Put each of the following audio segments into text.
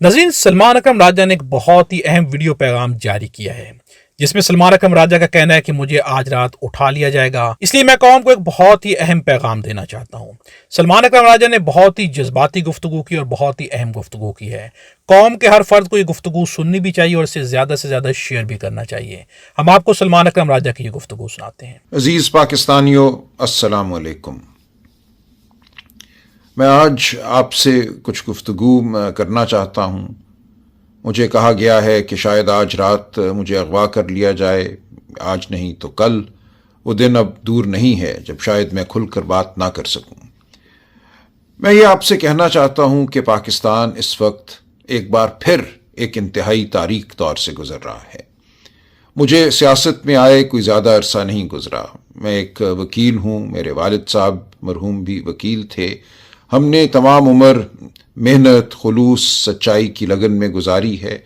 नज़रीन, सलमान अकरम राजा ने एक बहुत ही अहम वीडियो पैगाम जारी किया है जिसमें सलमान अकरम राजा का कहना है कि मुझे आज रात उठा लिया जाएगा। इसलिए मैं कौम को एक बहुत ही अहम पैगाम देना चाहता हूँ। सलमान अकरम राजा ने बहुत ही जज्बाती गुफ्तगू की और बहुत ही अहम गुफ्तगू की है। कौम के हर फर्द को ये गुफ्तगू सुननी भी चाहिए और इसे से ज़्यादा शेयर भी करना चाहिए। हम आपको सलमान अकरम राजा की ये गुफ्तगू सुनाते हैं। अजीज़ पाकिस्तानियों, अस्सलाम वालेकुम। मैं आज आपसे कुछ गुफ्तगू करना चाहता हूँ। मुझे कहा गया है कि शायद आज रात मुझे अगवा कर लिया जाए, आज नहीं तो कल। वो दिन अब दूर नहीं है जब शायद मैं खुलकर बात ना कर सकूँ। मैं ये आपसे कहना चाहता हूँ कि पाकिस्तान इस वक्त एक बार फिर एक इंतहाई तारीक दौर से गुज़र रहा है। मुझे सियासत में आए कोई ज़्यादा अरसा नहीं गुज़रा। मैं एक वकील हूँ, मेरे वालिद साहब मरहूम भी वकील थे। हमने तमाम उम्र मेहनत, खुलूस, सच्चाई की लगन में गुजारी है।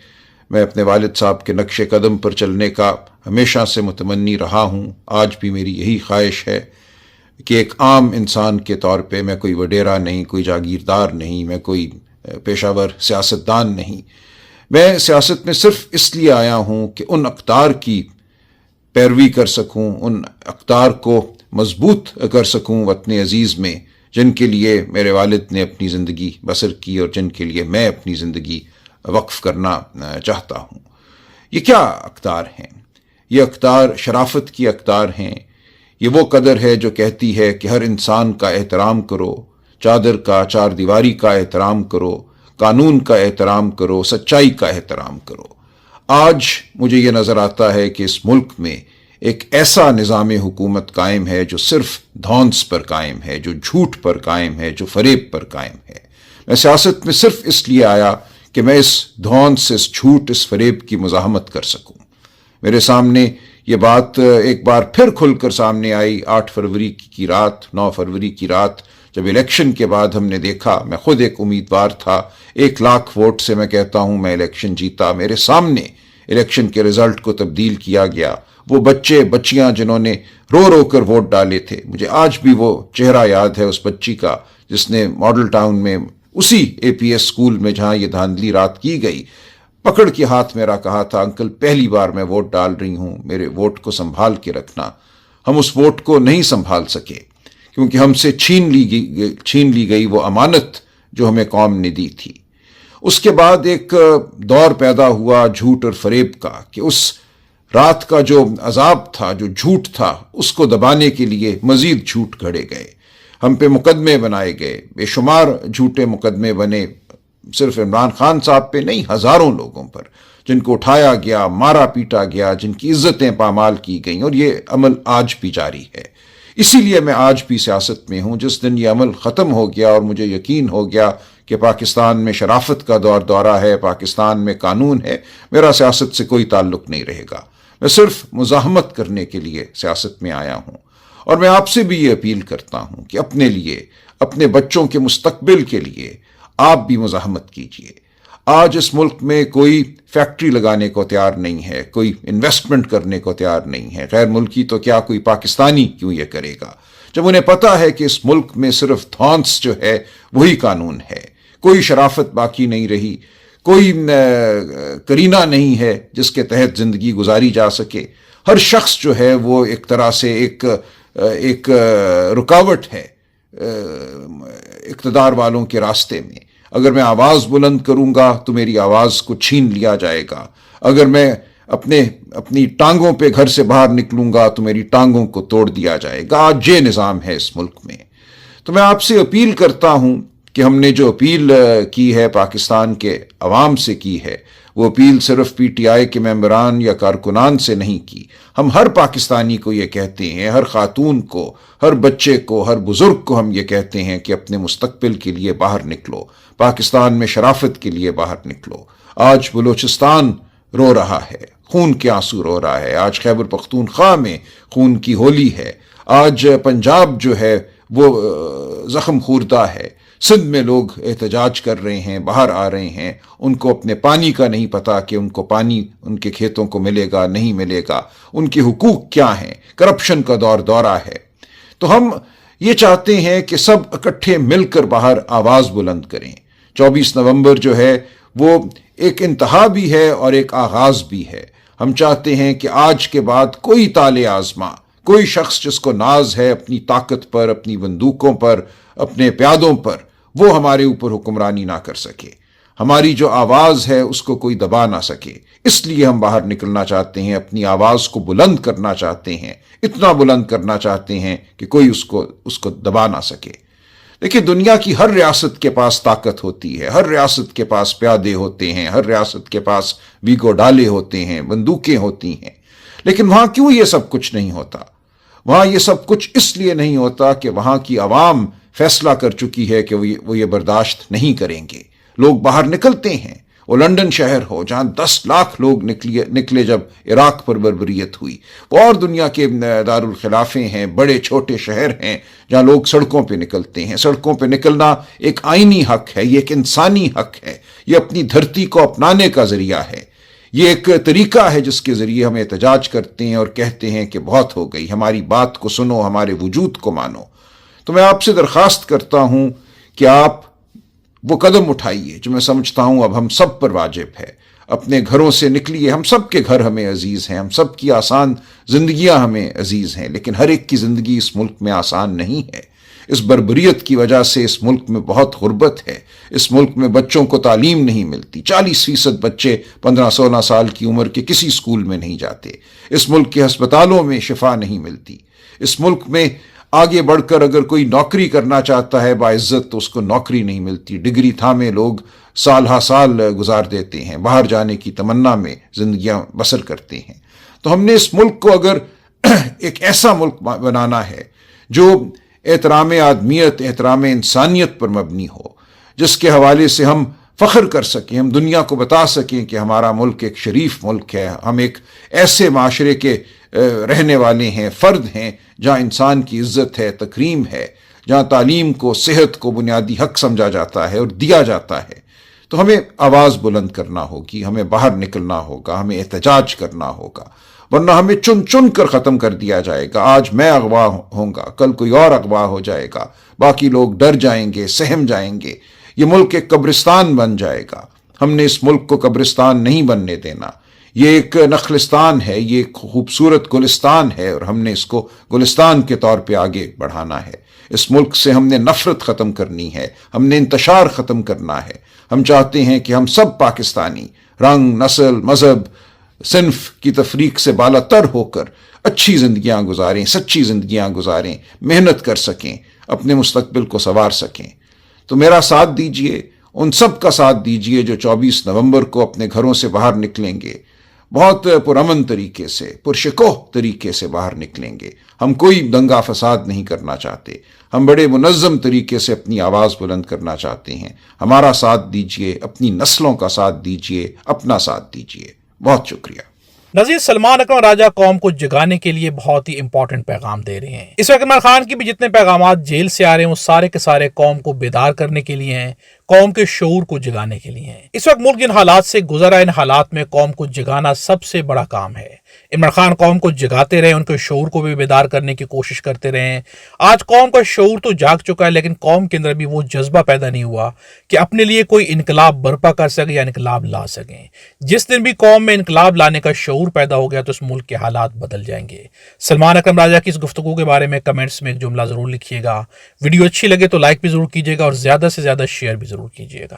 मैं अपने वालिद साहब के नक्शे कदम पर चलने का हमेशा से मुतमन्नी रहा हूँ। आज भी मेरी यही ख्वाहिश है कि एक आम इंसान के तौर पे, मैं कोई वडेरा नहीं, कोई जागीरदार नहीं, मैं कोई पेशावर सियासतदान नहीं, मैं सियासत में सिर्फ इसलिए आया हूँ कि उन अक़दार की पैरवी कर सकूँ, उन अक़दार को मजबूत कर सकूँ वतन अजीज़ में, जिनके लिए मेरे वालिद ने अपनी ज़िंदगी बसर की और जिनके लिए मैं अपनी ज़िंदगी वक्फ़ करना चाहता हूँ। ये क्या अक़दार हैं? ये अक़दार शराफत की अक़दार हैं। ये वो कदर है जो कहती है कि हर इंसान का एहतराम करो, चादर का, चार दीवारी का एहतराम करो, कानून का एहतराम करो, सच्चाई का एहतराम करो। आज मुझे ये नज़र आता है कि इस मुल्क में एक ऐसा निज़ाम हुकूमत कायम है जो सिर्फ धौंस पर कायम है, जो झूठ पर कायम है, जो फरेब पर कायम है। मैं सियासत में सिर्फ इसलिए आया कि मैं इस धौंस, इस झूठ, इस फरेब की मुज़ाहमत कर सकूं। मेरे सामने ये बात एक बार फिर खुलकर सामने आई 8 फरवरी की रात, 9 फरवरी की रात, जब इलेक्शन के बाद हमने देखा। मैं खुद एक उम्मीदवार था, 1 लाख वोट से मैं कहता हूँ मैं इलेक्शन जीता। मेरे सामने इलेक्शन के रिज़ल्ट को तब्दील किया गया। वो बच्चे बच्चियां जिन्होंने रो रो कर वोट डाले थे, मुझे आज भी वो चेहरा याद है उस बच्ची का जिसने मॉडल टाउन में, उसी APS स्कूल में जहां ये धांधली रात की गई, पकड़ के हाथ मेरा कहा था, अंकल पहली बार मैं वोट डाल रही हूं, मेरे वोट को संभाल के रखना। हम उस वोट को नहीं संभाल सके क्योंकि हमसे छीन ली गई वो अमानत जो हमें कौम ने दी थी। उसके बाद एक दौर पैदा हुआ झूठ और फरेब का कि उस रात का जो अजाब था, जो झूठ था, उसको दबाने के लिए मजीद झूठ घड़े गए। हम पे मुकदमे बनाए गए, बेशुमार झूठे मुकदमे बने, सिर्फ इमरान खान साहब पे नहीं, हज़ारों लोगों पर, जिनको उठाया गया, मारा पीटा गया, जिनकी इज्जतें पामाल की गईं। और ये अमल आज भी जारी है। इसीलिए मैं आज भी सियासत में हूँ। जिस दिन ये अमल ख़त्म हो गया और मुझे यकीन हो गया कि पाकिस्तान में शराफत का दौरा है, पाकिस्तान में कानून है, मेरा सियासत से कोई ताल्लुक़ नहीं रहेगा। मैं सिर्फ मुज़ाहमत करने के लिए सियासत में आया हूँ। और मैं आपसे भी ये अपील करता हूँ कि अपने लिए, अपने बच्चों के मुस्तकबिल के लिए आप भी मुज़ाहमत कीजिए। आज इस मुल्क में कोई फैक्ट्री लगाने को तैयार नहीं है, कोई इन्वेस्टमेंट करने को तैयार नहीं है। गैर मुल्की तो क्या, कोई पाकिस्तानी क्यों ये करेगा, जब उन्हें पता है कि इस मुल्क में सिर्फ धौंस जो है वही कानून है। कोई शराफत बाकी नहीं रही, कोई करीना नहीं है जिसके तहत ज़िंदगी गुजारी जा सके। हर शख्स जो है वो एक तरह से एक रुकावट है इक़्तिदार वालों के रास्ते में। अगर मैं आवाज़ बुलंद करूँगा तो मेरी आवाज़ को छीन लिया जाएगा। अगर मैं अपनी टांगों पे घर से बाहर निकलूँगा तो मेरी टांगों को तोड़ दिया जाएगा। आज ये निज़ाम है इस मुल्क में। तो मैं आपसे अपील करता हूँ कि हमने जो अपील की है, पाकिस्तान के अवाम से की है, वो अपील सिर्फ PTI के मेंबरान या कारकुनान से नहीं की। हम हर पाकिस्तानी को ये कहते हैं, हर खातून को, हर बच्चे को, हर बुजुर्ग को हम ये कहते हैं कि अपने मुस्तकबिल के लिए बाहर निकलो, पाकिस्तान में शराफत के लिए बाहर निकलो। आज बलूचिस्तान रो रहा है, खून के आंसू रो रहा है। आज खैबर पख्तूनख्वा में खून की होली है। आज पंजाब जो है वो ज़ख्म खूरदा है। सिंध में लोग एहतजाज कर रहे हैं, बाहर आ रहे हैं। उनको अपने पानी का नहीं पता कि उनको पानी उनके खेतों को मिलेगा नहीं मिलेगा, उनके हुकूक क्या हैं। करप्शन का दौरा है। तो हम ये चाहते हैं कि सब इकट्ठे मिलकर बाहर आवाज़ बुलंद करें। 24 नवंबर जो है وہ ایک انتہا بھی ہے اور ایک آغاز بھی ہے۔ ہم چاہتے ہیں کہ آج کے بعد کوئی طالع آزما، کوئی شخص جس کو ناز ہے اپنی طاقت پر، اپنی بندوقوں پر، اپنے پیادوں پر، وہ ہمارے اوپر حکمرانی نہ کر سکے۔ ہماری جو آواز ہے اس کو کوئی دبا نہ سکے۔ اس لیے ہم باہر نکلنا چاہتے ہیں، اپنی آواز کو بلند کرنا چاہتے ہیں، اتنا بلند کرنا چاہتے ہیں کہ کوئی اس کو دبا نہ سکے۔ دیکھیں، دنیا کی ہر ریاست کے پاس طاقت ہوتی ہے، ہر ریاست کے پاس پیادے ہوتے ہیں، ہر ریاست کے پاس ویگو ڈالے ہوتے ہیں، بندوقیں ہوتی ہیں، لیکن وہاں کیوں یہ سب کچھ نہیں ہوتا؟ وہاں یہ سب کچھ اس لیے نہیں ہوتا کہ وہاں کی عوام فیصلہ کر چکی ہے کہ وہ یہ برداشت نہیں کریں گے۔ لوگ باہر نکلتے ہیں۔ وہ لندن شہر ہو جہاں 10 لاکھ لوگ نکلے جب عراق پر بربریت ہوئی، وہ اور دنیا کے دارالخلافے ہیں، بڑے چھوٹے شہر ہیں جہاں لوگ سڑکوں پہ نکلتے ہیں۔ سڑکوں پہ نکلنا ایک آئینی حق ہے، یہ ایک انسانی حق ہے، یہ اپنی دھرتی کو اپنانے کا ذریعہ ہے، یہ ایک طریقہ ہے جس کے ذریعے ہم احتجاج کرتے ہیں اور کہتے ہیں کہ بہت ہو گئی، ہماری بات کو سنو، ہمارے وجود کو مانو۔ تو میں آپ سے درخواست کرتا ہوں کہ آپ وہ قدم اٹھائیے جو میں سمجھتا ہوں اب ہم سب پر واجب ہے۔ اپنے گھروں سے نکلیے، ہم سب کے گھر ہمیں عزیز ہیں، ہم سب کی آسان زندگیاں ہمیں عزیز ہیں، لیکن ہر ایک کی زندگی اس ملک میں آسان نہیں ہے۔ اس بربریت کی وجہ سے اس ملک میں بہت غربت ہے، اس ملک میں بچوں کو تعلیم نہیں ملتی، 40% بچے 15-16 سال کی عمر کے کسی اسکول میں نہیں جاتے، اس ملک کے ہسپتالوں میں شفا نہیں ملتی، اس ملک میں آگے بڑھ کر اگر کوئی نوکری کرنا چاہتا ہے باعزت تو اس کو نوکری نہیں ملتی، ڈگری تھامے لوگ سال ہا سال گزار دیتے ہیں، باہر جانے کی تمنا میں زندگیاں بسر کرتے ہیں۔ تو ہم نے اس ملک کو اگر ایک ایسا ملک بنانا ہے جو احترام آدمیت، احترام انسانیت پر مبنی ہو، جس کے حوالے سے ہم فخر کر سکیں، ہم دنیا کو بتا سکیں کہ ہمارا ملک ایک شریف ملک ہے، ہم ایک ایسے معاشرے کے رہنے والے ہیں، فرد ہیں جہاں انسان کی عزت ہے، تکریم ہے، جہاں تعلیم کو، صحت کو بنیادی حق سمجھا جاتا ہے اور دیا جاتا ہے، تو ہمیں آواز بلند کرنا ہوگی، ہمیں باہر نکلنا ہوگا، ہمیں احتجاج کرنا ہوگا، ورنہ ہمیں چن چن کر ختم کر دیا جائے گا۔ آج میں اغوا ہوں گا، کل کوئی اور اغوا ہو جائے گا، باقی لوگ ڈر جائیں گے، سہم جائیں گے، یہ ملک ایک قبرستان بن جائے گا۔ ہم نے اس ملک کو قبرستان نہیں بننے دینا، یہ ایک نخلستان ہے، یہ ایک خوبصورت گلستان ہے اور ہم نے اس کو گلستان کے طور پہ آگے بڑھانا ہے۔ اس ملک سے ہم نے نفرت ختم کرنی ہے، ہم نے انتشار ختم کرنا ہے۔ ہم چاہتے ہیں کہ ہم سب پاکستانی رنگ، نسل، مذہب، صنف کی تفریق سے بالا تر ہو کر اچھی زندگیاں گزاریں، سچی زندگیاں گزاریں، محنت کر سکیں، اپنے مستقبل کو سنوار سکیں۔ تو میرا ساتھ دیجئے، ان سب کا ساتھ دیجئے جو 24 نومبر کو اپنے گھروں سے باہر نکلیں گے، بہت پرامن طریقے سے، پرشکوہ طریقے سے باہر نکلیں گے۔ ہم کوئی دنگا فساد نہیں کرنا چاہتے، ہم بڑے منظم طریقے سے اپنی آواز بلند کرنا چاہتے ہیں۔ ہمارا ساتھ دیجئے، اپنی نسلوں کا ساتھ دیجئے، اپنا ساتھ دیجئے۔ بہت شکریہ۔ نظیر، سلمان اکرم راجہ قوم کو جگانے کے لیے بہت ہی امپورٹنٹ پیغام دے رہے ہیں۔ اس وقت عمران خان کی بھی جتنے پیغامات جیل سے آ رہے ہیں وہ سارے کے سارے قوم کو بیدار کرنے کے لیے ہیں، قوم کے شعور کو جگانے کے لیے ہیں۔ اس وقت ملک جن حالات سے گزر رہا ہے، ان حالات میں قوم کو جگانا سب سے بڑا کام ہے۔ عمران خان قوم کو جگاتے رہے، ان کے شعور کو بھی بیدار کرنے کی کوشش کرتے رہے ہیں۔ آج قوم کا شعور تو جاگ چکا ہے، لیکن قوم کے اندر بھی وہ جذبہ پیدا نہیں ہوا کہ اپنے لیے کوئی انقلاب برپا کر سکے یا انقلاب لا سکیں۔ جس دن بھی قوم میں انقلاب لانے کا شعور پیدا ہو گیا تو اس ملک کے حالات بدل جائیں گے۔ سلمان اکرم راجہ کی اس گفتگو کے بارے میں کمنٹس میں ایک جملہ ضرور لکھیے گا۔ ویڈیو اچھی لگے تو لائک بھی ضرور کیجیے گا اور زیادہ سے زیادہ شیئر بھی ضرور کیجیے گا۔